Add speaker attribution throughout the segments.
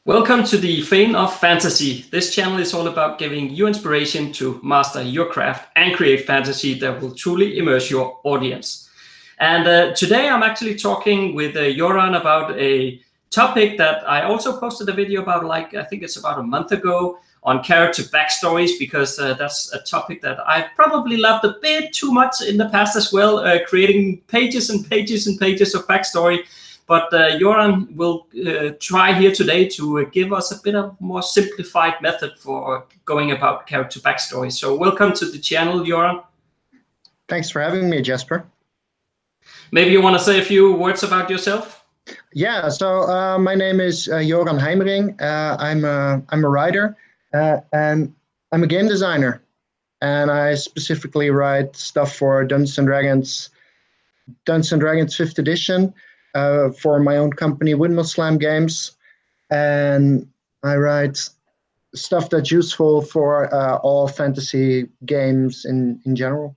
Speaker 1: Welcome to the Fane of Fantasy. This channel is all about giving you inspiration to master your craft and create fantasy that will truly immerse your audience. And today I'm actually talking with Joran about a topic that I also posted a video about, I think it's about a month ago, on character backstories, because that's a topic that I've probably loved a bit too much in the past as well, creating pages and pages and pages of backstory. But Joran will try here today to give us a bit of more simplified method for going about character backstory. So welcome to the channel, Joran.
Speaker 2: Thanks for having me, Jesper.
Speaker 1: Maybe you want to say a few words about yourself?
Speaker 2: Yeah, so my name is Joran Heimering. I'm a writer and I'm a game designer. And I specifically write stuff for Dungeons & Dragons 5th edition. For my own company, Windmill Slam Games, and I write stuff that's useful for all fantasy games in general,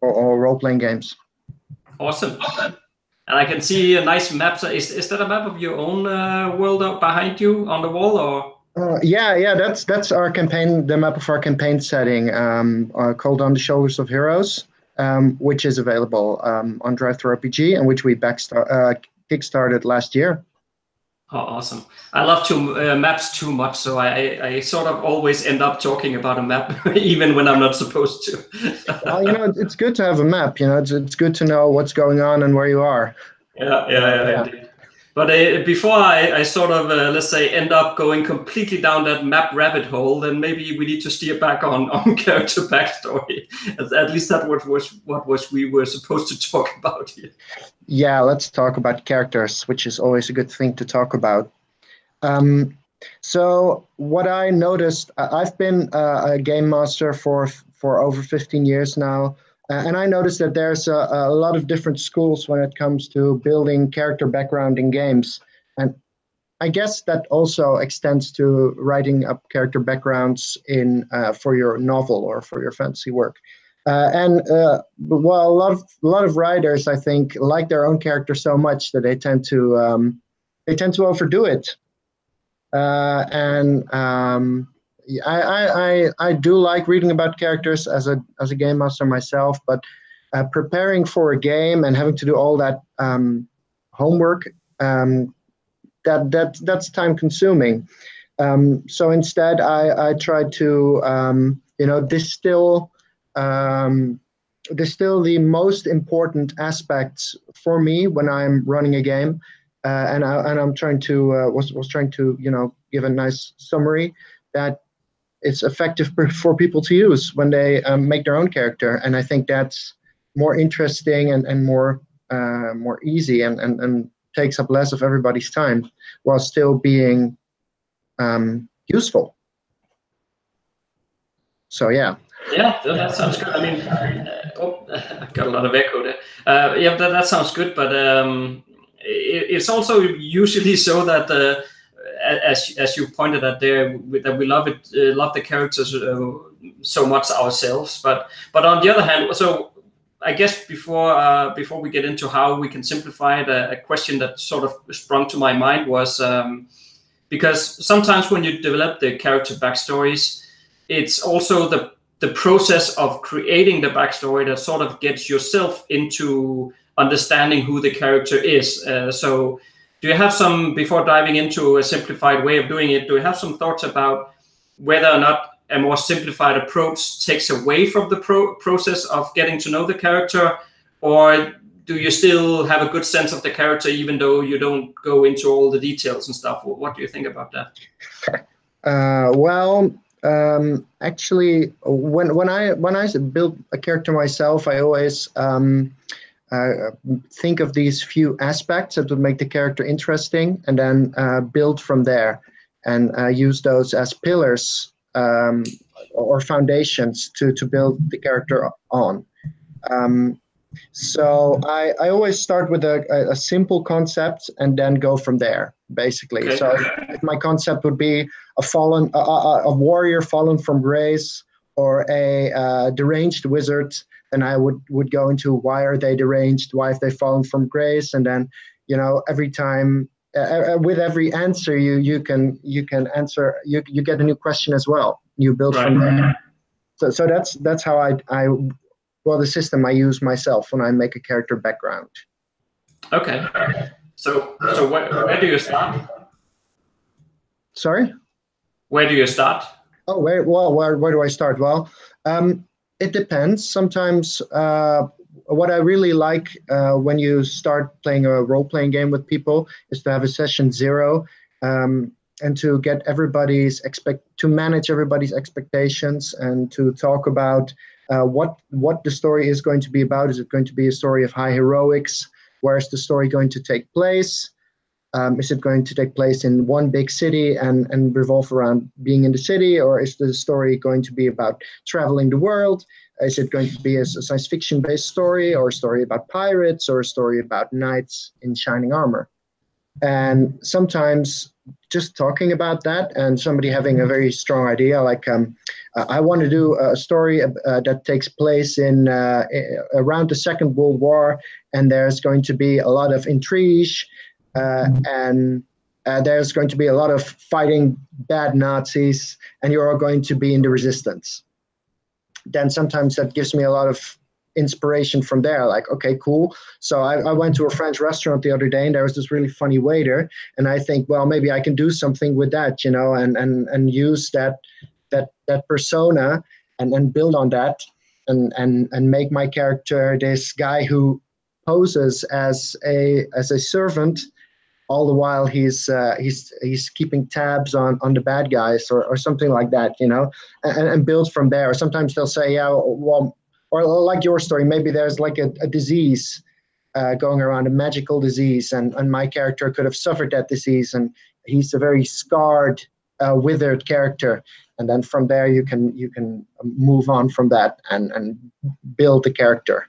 Speaker 2: or role-playing games.
Speaker 1: Awesome. And I can see a nice map. So is that a map of your own world up behind you on the wall, or?
Speaker 2: Yeah, that's our campaign, the map of our campaign setting, called On the Shoulders of Heroes, which is available on Drive-Thru RPG, and which we kickstarted last year.
Speaker 1: Oh, awesome. I love maps too much, so I sort of always end up talking about a map, even when I'm not supposed to.
Speaker 2: Well, it's good to have a map. It's good to know what's going on and where you are.
Speaker 1: Yeah. Indeed. But before I sort of, let's say, end up going completely down that map rabbit hole, then maybe we need to steer back on character backstory. At least that was we were supposed to talk about here.
Speaker 2: Yeah, let's talk about characters, which is always a good thing to talk about. So what I noticed, I've been a game master for over 15 years now. And I noticed that there's a lot of different schools when it comes to building character background in games. And I guess that also extends to writing up character backgrounds for your novel or for your fantasy work. Well, a lot of writers, I think, like their own character so much that they tend to overdo it. I do like reading about characters as a game master myself, but preparing for a game and having to do all that homework, that's time consuming. So instead, I try to distill the most important aspects for me when I'm running a game, and I'm trying to was trying to give a nice summary that it's effective for people to use when they make their own character. And I think that's more interesting and more easy and takes up less of everybody's time while still being useful. So yeah.
Speaker 1: Yeah, that sounds good. I mean, I've got a lot of echo there. Yeah, that sounds good, but it's also usually so that as you pointed out there, that we love the characters so much ourselves. But on the other hand, so I guess before we get into how we can simplify it, a question that sort of sprung to my mind was because sometimes when you develop the character backstories, it's also the process of creating the backstory that sort of gets yourself into understanding who the character is. So do you have some, before diving into a simplified way of doing it, do you have some thoughts about whether or not a more simplified approach takes away from the process of getting to know the character, or do you still have a good sense of the character even though you don't go into all the details and stuff? What do you think about that?
Speaker 2: Actually, when I build a character myself, I always think of these few aspects that would make the character interesting, and then build from there, and use those as pillars or foundations to build the character on. So I always start with a simple concept and then go from there, basically. Okay. So if my concept would be a warrior fallen from grace, or a deranged wizard, then I would go into why are they deranged, why have they fallen from grace, and then every time with every answer you can answer, you get a new question as well. You build from there. So that's how I well, the system I use myself when I make a character background.
Speaker 1: Okay. So where do you start?
Speaker 2: Sorry?
Speaker 1: Where do you start?
Speaker 2: Oh, where do I start? Well, it depends. Sometimes what I really like when you start playing a role-playing game with people is to have a session 0, and to get to manage everybody's expectations, and to talk about what the story is going to be about. Is it going to be a story of high heroics? Where is the story going to take place? Is it going to take place in one big city and revolve around being in the city? Or is the story going to be about traveling the world? Is it going to be a science fiction based story, or a story about pirates, or a story about knights in shining armor? And sometimes just talking about that and somebody having a very strong idea, like I want to do a story that takes place in around the Second World War, and there's going to be a lot of intrigue, and there's going to be a lot of fighting bad Nazis, and you're all going to be in the resistance. Then sometimes that gives me a lot of inspiration from there. Like, okay, cool. So I went to a French restaurant the other day, and there was this really funny waiter, and I think, well, maybe I can do something with that, and use that persona and build on that, and make my character this guy who poses as a servant, all the while he's keeping tabs on the bad guys, or something like that, and build from there. Or sometimes they'll say, yeah, well, or like your story, maybe there's like a disease going around, a magical disease, and my character could have suffered that disease, and he's a very scarred, withered character. And then from there you can move on from that and build the character.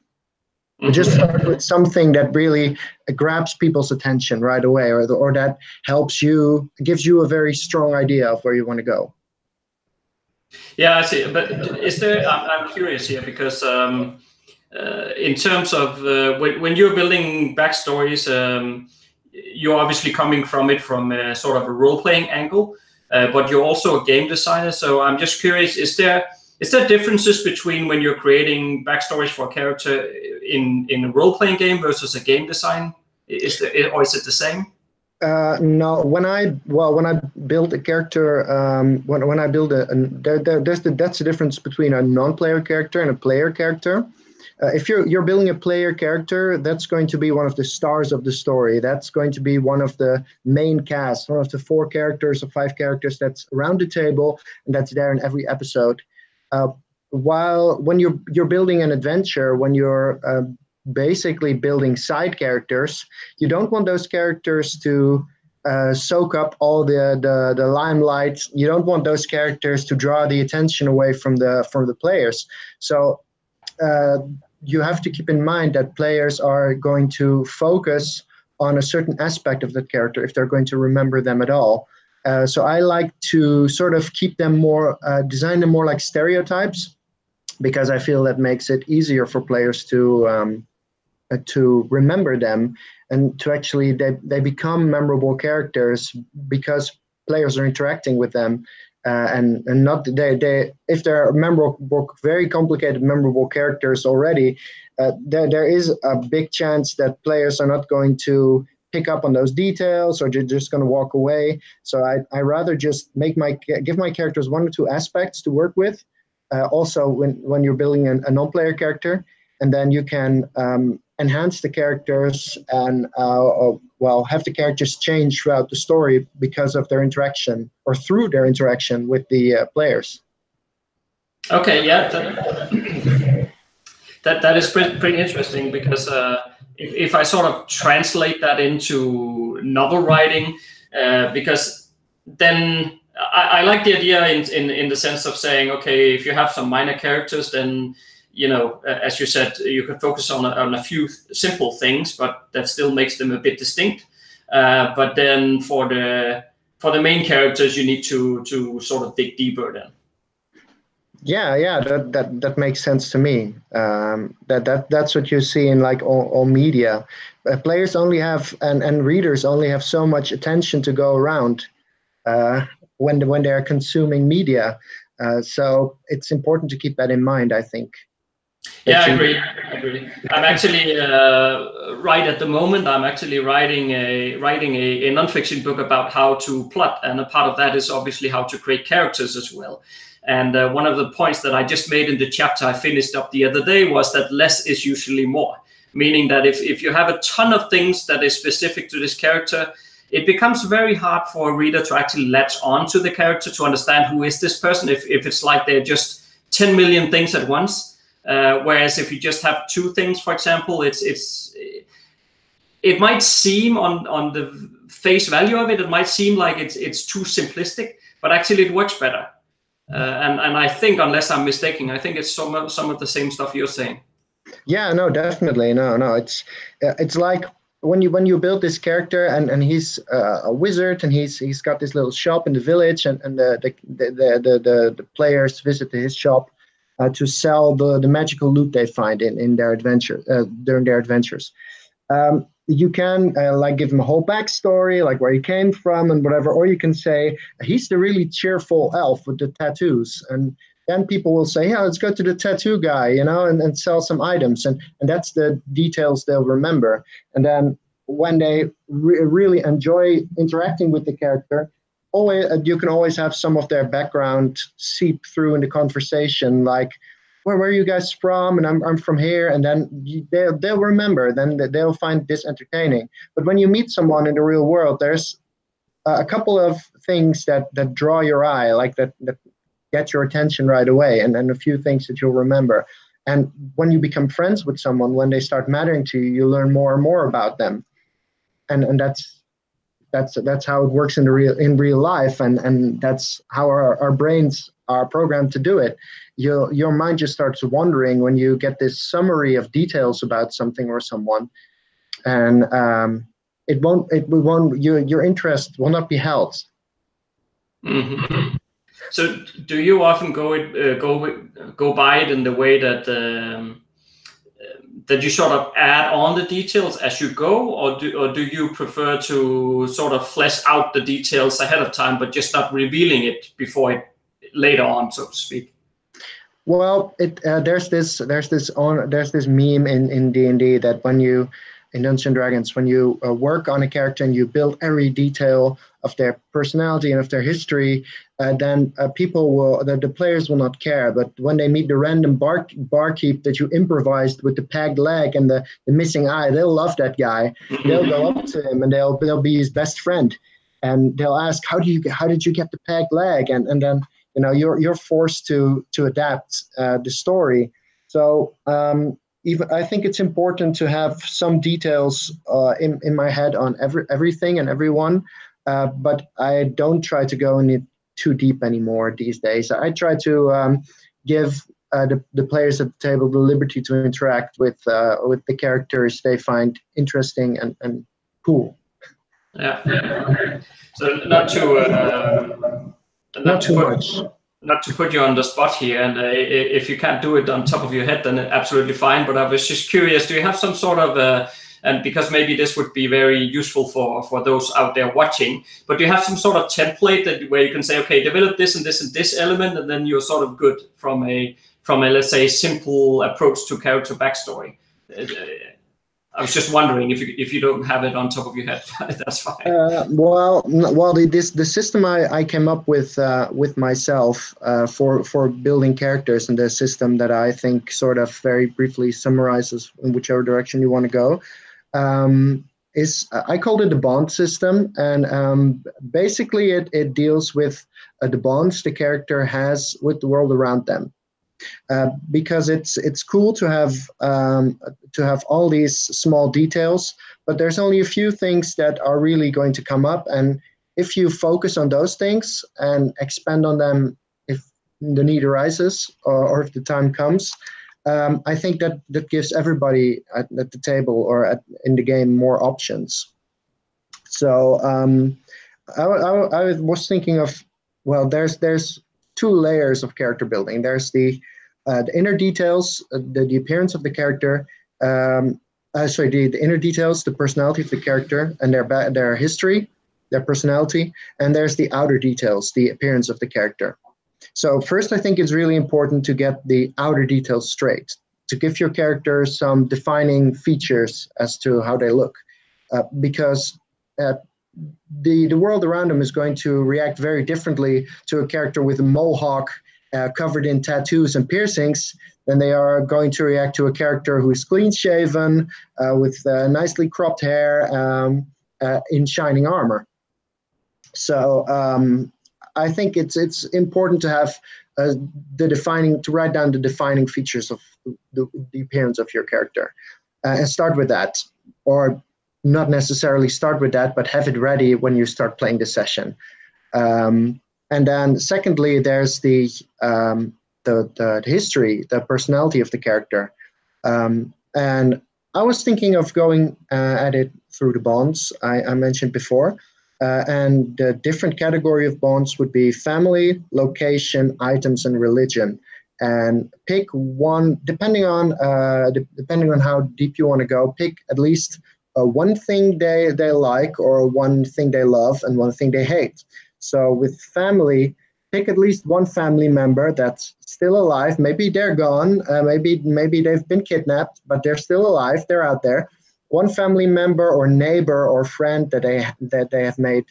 Speaker 2: Mm-hmm. Just start with something that really grabs people's attention right away, or that gives you a very strong idea of where you want to go.
Speaker 1: Yeah, I see. But is there? I'm curious here because in terms of when you're building backstories, you're obviously coming from a sort of a role-playing angle, but you're also a game designer. So I'm just curious: is there differences between when you're creating backstories for a character in a role-playing game versus a game design? Or is it the same?
Speaker 2: No. When I build a character, when I build that's the difference between a non-player character and a player character. If you're building a player character, that's going to be one of the stars of the story. That's going to be one of the main cast, one of the 4 characters or 5 characters that's around the table, and that's there in every episode. While when you're building an adventure, when you're basically building side characters, you don't want those characters to soak up all the limelight. You don't want those characters to draw the attention away from the players. So you have to keep in mind that players are going to focus on a certain aspect of that character if they're going to remember them at all. So I like to sort of keep them more, design them more like stereotypes, because I feel that makes it easier for players to remember them, and to actually they become memorable characters because players are interacting with them, and not they if they're memorable, very complicated memorable characters already, there is a big chance that players are not going to pick up on those details, or they're just going to walk away. So I rather just give my characters 1 or 2 aspects to work with. Also, when you're building a non-player character, and then you can enhance the characters and have the characters change throughout the story because of their interaction, or through their interaction with the players.
Speaker 1: Okay, yeah, that is pretty interesting, because if I sort of translate that into novel writing, because then I like the idea in the sense of saying, okay, if you have some minor characters, then as you said, you can focus on a few simple things, but that still makes them a bit distinct. But then for the main characters, you need to sort of dig deeper then.
Speaker 2: Yeah, that makes sense to me. That's what you see in like all media. Players only have and readers only have so much attention to go around uh, when they are consuming media. So it's important to keep that in mind, I think.
Speaker 1: Yeah,
Speaker 2: That
Speaker 1: I
Speaker 2: you,
Speaker 1: agree. I agree. I'm actually right at the moment. I'm actually writing a nonfiction book about how to plot, and a part of that is obviously how to create characters as well. And one of the points that I just made in the chapter I finished up the other day was that less is usually more. Meaning that if you have a ton of things that is specific to this character, it becomes very hard for a reader to actually latch on to the character to understand who is this person if it's like they're just 10 million things at once. Whereas if you just have two things, for example, it might seem on the face value of it, it might seem like it's too simplistic, but actually it works better. And I think, unless I'm mistaken, I think it's some of the same stuff you're saying.
Speaker 2: yeah, no, definitely, no. It's like when you build this character and he's a wizard and he's got this little shop in the village and the players visit his shop to sell the magical loot they find in their adventure during their adventures. You can like give him a whole backstory, like where he came from and whatever, or you can say he's the really cheerful elf with the tattoos, and then people will say, yeah, let's go to the tattoo guy, and sell some items, and that's the details they'll remember. And then when they really enjoy interacting with the character, always you can always have some of their background seep through in the conversation, like where are you guys from? And I'm from here. And then they'll remember, then they'll find this entertaining. But when you meet someone in the real world, there's a couple of things that draw your eye, like that get your attention right away, and then a few things that you'll remember. And when you become friends with someone, when they start mattering to you, you learn more and more about them. And that's how it works in real life, and that's how our brains are programmed to do it. Your mind just starts wandering when you get this summary of details about something or someone, and your interest will not be held.
Speaker 1: Mm-hmm. So do you often go by it in the way that that you sort of add on the details as you go, or do you prefer to sort of flesh out the details ahead of time, but just not revealing it before it later on, so to speak?
Speaker 2: Well, there's this meme in D&D that in Dungeons and Dragons, when you work on a character and you build every detail of their personality and of their history, then the players will not care. But when they meet the random barkeep that you improvised with the pegged leg and the missing eye, they'll love that guy. They'll go up to him and they'll be his best friend, and they'll ask, how did you get the pegged leg? And then you're forced to adapt the story. So I think it's important to have some details in my head on everything and everyone, but I don't try to go in it too deep anymore these days. I try to give the players at the table the liberty to interact with the characters they find interesting and cool.
Speaker 1: Yeah. So not too much. Not to put you on the spot here, and if you can't do it on top of your head, then absolutely fine. But I was just curious, do you have some sort of, and because maybe this would be very useful for those out there watching, but do you have some sort of template where you can say, okay, develop this and this and this element, and then you're sort of good from a let's say simple approach to character backstory? I was just wondering if you don't have it on top of your head, that's fine.
Speaker 2: The system I came up with myself for building characters, and the system that I think sort of very briefly summarizes in whichever direction you want to go, is I called it the bond system, and basically it deals with the bonds the character has with the world around them. Because it's cool to have all these small details, but there's only a few things that are really going to come up, and if you focus on those things and expand on them if the need arises or if the time comes, I think that gives everybody at the table or in the game more options. So I was thinking of, well, there's two layers of character building. There's the inner details, the appearance of the character, the inner details, the personality of the character and their history, their personality, and there's the outer details, the appearance of the character. So first, I think it's really important to get the outer details straight, to give your character some defining features as to how they look, because the world around them is going to react very differently to a character with a mohawk covered in tattoos and piercings than they are going to react to a character who's clean-shaven, with nicely cropped hair, in shining armor. So I think it's important to have to write down the defining features of the appearance of your character, and start with that, or not necessarily start with that, but have it ready when you start playing the session. And then secondly, there's the history, the personality of the character. And I was thinking of going at it through the bonds I mentioned before. And the different category of bonds would be family, location, items, and religion. And pick one, depending on how deep you want to go, pick at least one thing they like, or one thing they love, and one thing they hate. So with family, pick at least one family member that's still alive. Maybe they're gone. Maybe they've been kidnapped, but they're still alive. They're out there. One family member or neighbor or friend that they have made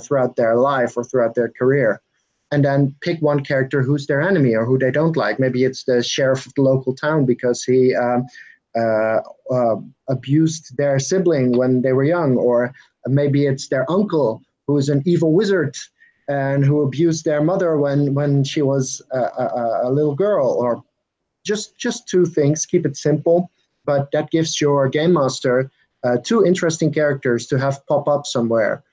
Speaker 2: throughout their life or throughout their career. And then pick one character who's their enemy or who they don't like. Maybe it's the sheriff of the local town because he abused their sibling when they were young, or maybe it's their uncle who is an evil wizard and who abused their mother when she was a little girl, or just two things. Keep it simple, but that gives your game master two interesting characters to have pop up somewhere.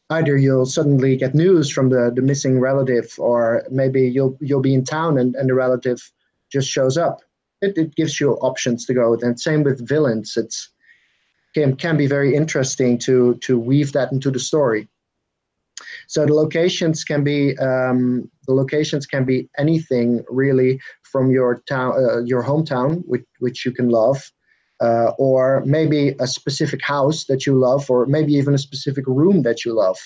Speaker 2: Either you'll suddenly get news from the missing relative, or maybe you'll be in town and the relative just shows up. It gives you options to go with. And same with villains. Can be very interesting to weave that into the story. So the locations can be anything really from your town, your hometown, which you can love, or maybe a specific house that you love, or maybe even a specific room that you love.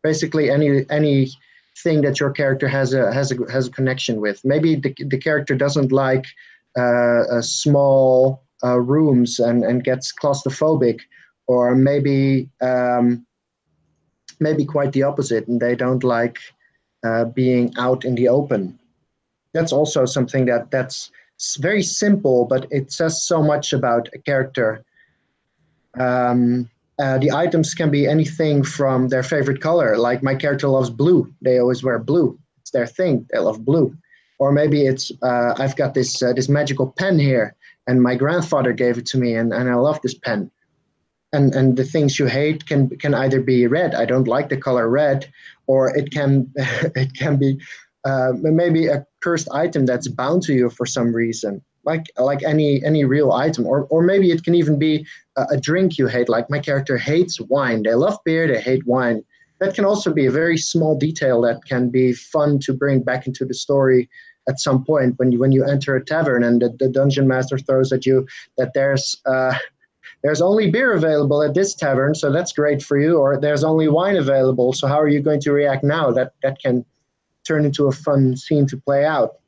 Speaker 2: Basically, anything that your character has a connection with. Maybe the character doesn't like small rooms and gets claustrophobic, or maybe quite the opposite, and they don't like being out in the open. That's also something that's very simple, but it says so much about a character. The items can be anything from their favorite color, like my character loves blue. They always wear blue. It's their thing. They love blue. Or maybe it's I've got this magical pen here, and my grandfather gave it to me, and I love this pen. And the things you hate can either be red. I don't like the color red, or it can be maybe a cursed item that's bound to you for some reason, like any real item, or maybe it can even be a drink you hate. Like my character hates wine. They love beer. They hate wine. That can also be a very small detail that can be fun to bring back into the story at some point when you enter a tavern and the dungeon master throws at you that there's only beer available at this tavern, so that's great for you. Or there's only wine available, so how are you going to react now? That can turn into a fun scene to play out.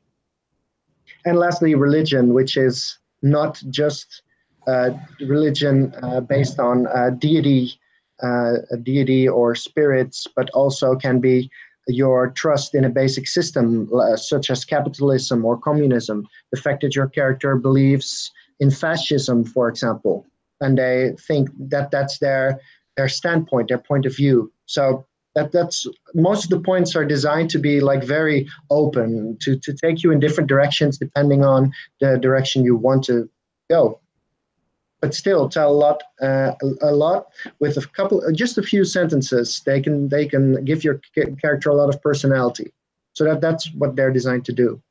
Speaker 2: And lastly, religion, which is not just religion based on deity or spirits, but also can be your trust in a basic system, such as capitalism or communism. The fact that your character believes in fascism, for example, and they think that that's their standpoint, their point of view. So that's most of the points are designed to be like very open, to take you in different directions depending on the direction you want to go. But still tell a lot with just a few sentences. They can give your character a lot of personality. So that's what they're designed to do.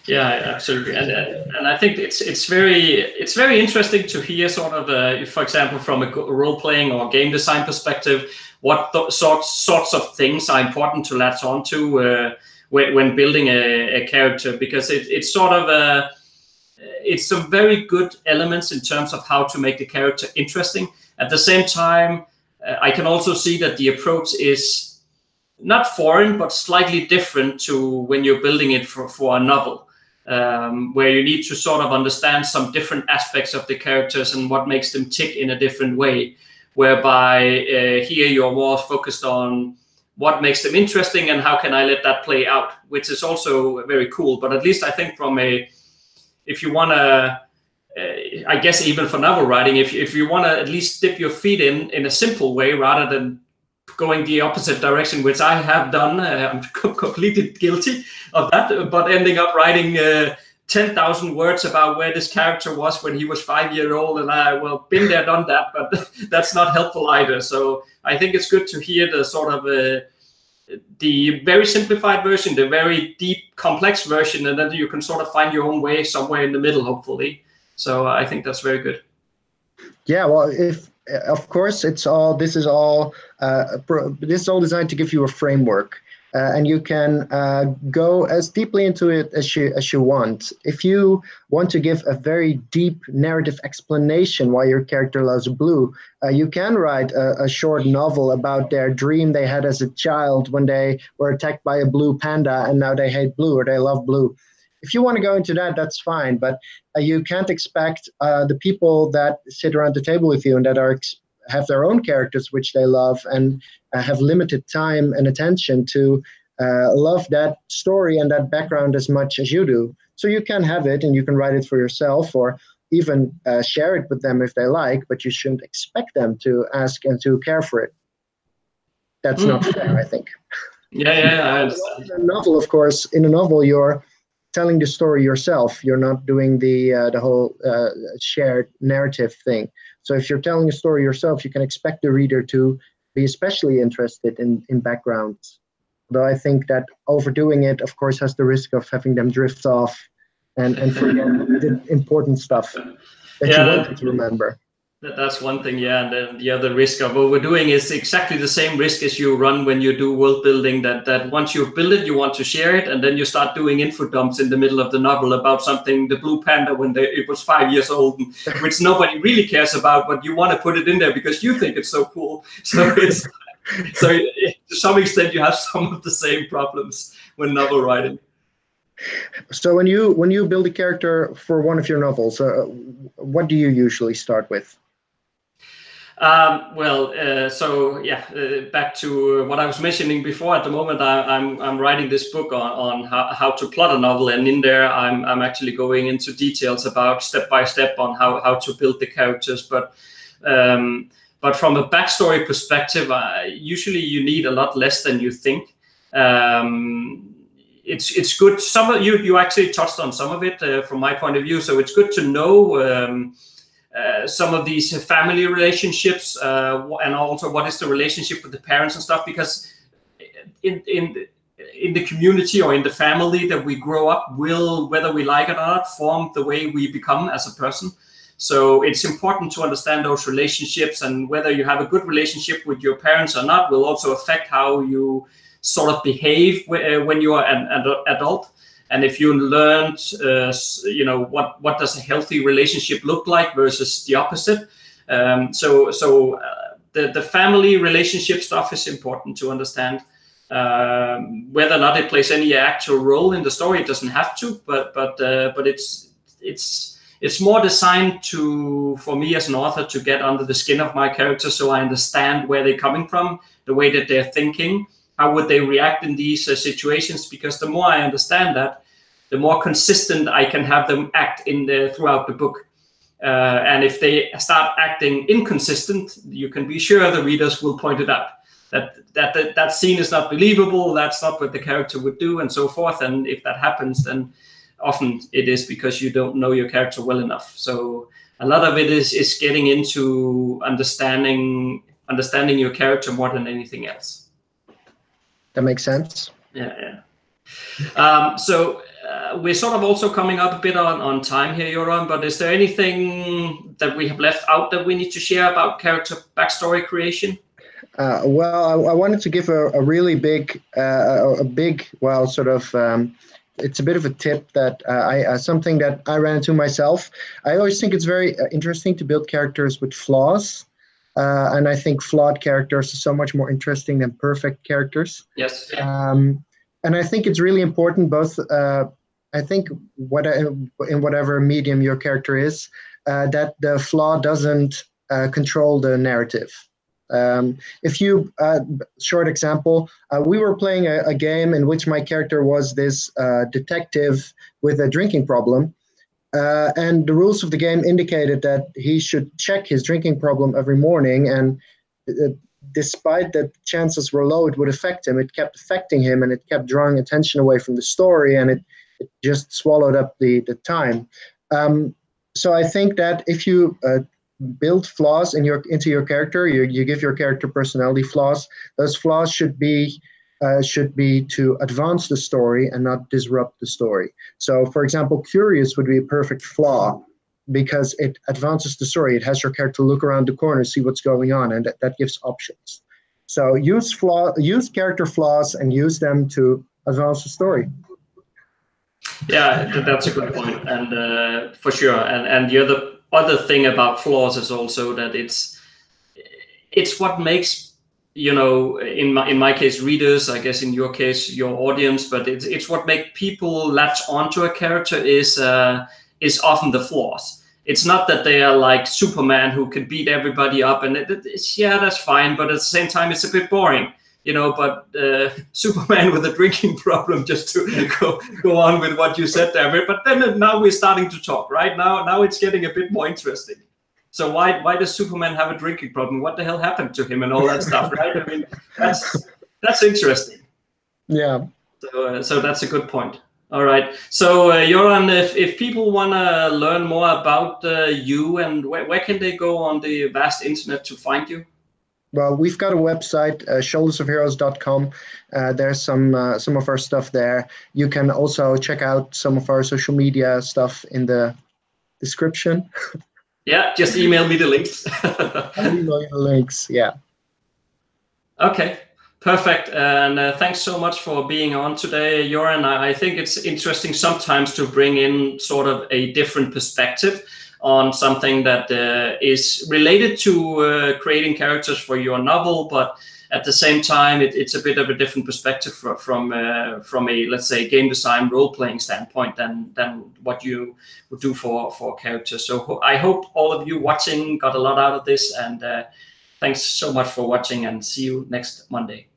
Speaker 1: Yeah, absolutely, and I think it's very interesting to hear sort of, for example, from a role playing or game design perspective, what sorts of things are important to latch on to when building a character, because it's sort of it's some very good elements in terms of how to make the character interesting. At the same time, I can also see that the approach is not foreign, but slightly different to when you're building it for a novel, where you need to sort of understand some different aspects of the characters and what makes them tick in a different way, whereby here you're more focused on what makes them interesting and how can I let that play out, which is also very cool. But at least I think if you want to, I guess even for novel writing, if you want to at least dip your feet in a simple way rather than going the opposite direction, which I have done, I'm completely guilty of that, but ending up writing 10,000 words about where this character was when he was 5 years old, and been there, done that, but that's not helpful either. So I think it's good to hear the sort of the very simplified version, the very deep, complex version, and then you can sort of find your own way somewhere in the middle, hopefully. So I think that's very good.
Speaker 2: Yeah, well, of course, this is all designed to give you a framework, and you can go as deeply into it as you want. If you want to give a very deep narrative explanation why your character loves blue, you can write a short novel about their dream they had as a child when they were attacked by a blue panda, and now they hate blue or they love blue. If you want to go into that, that's fine, but you can't expect the people that sit around the table with you and that have their own characters which they love and have limited time and attention to love that story and that background as much as you do. So you can have it and you can write it for yourself or even share it with them if they like, but you shouldn't expect them to ask and to care for it. That's not fair, I think.
Speaker 1: Yeah, I understand.
Speaker 2: In a novel, of course, you're telling the story yourself. You're not doing the whole shared narrative thing. So if you're telling a story yourself, you can expect the reader to be especially interested in backgrounds. Though I think that overdoing it, of course, has the risk of having them drift off and forget the important stuff that you wanted to remember.
Speaker 1: That's one thing, yeah. And then the other risk of overdoing is exactly the same risk as you run when you do world building, that once you've built it, you want to share it, and then you start doing info dumps in the middle of the novel about something, the blue panda when it was 5 years old, which nobody really cares about, but you want to put it in there because you think it's so cool. So so to some extent you have some of the same problems when novel writing.
Speaker 2: So when you build a character for one of your novels, what do you usually start with?
Speaker 1: Back to what I was mentioning before. At the moment, I'm writing this book on how to plot a novel, and in there, I'm actually going into details about step by step on how to build the characters. But from a backstory perspective, usually you need a lot less than you think. It's good. Some of you actually touched on some of it from my point of view. So it's good to know some of these family relationships and also what is the relationship with the parents and stuff, because in the community or in the family that we grow up will, whether we like it or not, form the way we become as a person. So it's important to understand those relationships, and whether you have a good relationship with your parents or not will also affect how you sort of behave when you are an adult. And if you learned, what does a healthy relationship look like versus the opposite. The family relationship stuff is important to understand. Whether or not it plays any actual role in the story, it doesn't have to. But it's more designed for me as an author to get under the skin of my characters, so I understand where they're coming from, the way that they're thinking. How would they react in these situations? Because the more I understand that, the more consistent I can have them act throughout the book. And if they start acting inconsistent, you can be sure the readers will point it out. That scene is not believable, that's not what the character would do, and so forth. And if that happens, then often it is because you don't know your character well enough. So a lot of it is getting into understanding your character more than anything else.
Speaker 2: That makes sense.
Speaker 1: Yeah. So we're sort of also coming up a bit on time here, Joran, but is there anything that we have left out that we need to share about character backstory creation?
Speaker 2: Well, I wanted to give a really big, well, sort of, it's a bit of a tip that something that I ran into myself. I always think it's very interesting to build characters with flaws. And I think flawed characters are so much more interesting than perfect characters.
Speaker 1: Yes.
Speaker 2: And I think it's really important, both, I think, in whatever medium your character is, that the flaw doesn't control the narrative. If you, short example, we were playing a game in which my character was this detective with a drinking problem. And the rules of the game indicated that he should check his drinking problem every morning. And despite that chances were low, it would affect him. It kept affecting him, and it kept drawing attention away from the story, and it just swallowed up the time. So I think that if you build flaws into your character, you give your character personality flaws. Those flaws should be to advance the story and not disrupt the story. So, for example, curious would be a perfect flaw because it advances the story. It has your character look around the corner, see what's going on, and that gives options. So use character flaws and use them to advance the story.
Speaker 1: Yeah, that's a good point, and for sure. And the other thing about flaws is also that it's what makes, you know, in my case, readers, I guess in your case, your audience, but it's what makes people latch onto a character is often the flaws. It's not that they are like Superman who can beat everybody up, and yeah, that's fine, but at the same time, it's a bit boring, you know. But Superman with a drinking problem, just to go on with what you said there. But then now we're starting to talk, right? Now it's getting a bit more interesting. So why does Superman have a drinking problem? What the hell happened to him and all that stuff, right? I mean, that's interesting.
Speaker 2: Yeah.
Speaker 1: So that's a good point. All right. So Joran, if people want to learn more about you, and where can they go on the vast internet to find you?
Speaker 2: Well, we've got a website, shouldersofheroes.com. There's some of our stuff there. You can also check out some of our social media stuff in the description.
Speaker 1: Yeah, just email me the links.
Speaker 2: Email you the links, yeah.
Speaker 1: Okay, perfect. And thanks so much for being on today, Joran. I think it's interesting sometimes to bring in sort of a different perspective on something that is related to creating characters for your novel, but at the same time, it's a bit of a different perspective from a, let's say, game design role-playing standpoint than what you would do for characters. So I hope all of you watching got a lot out of this, and thanks so much for watching, and see you next Monday.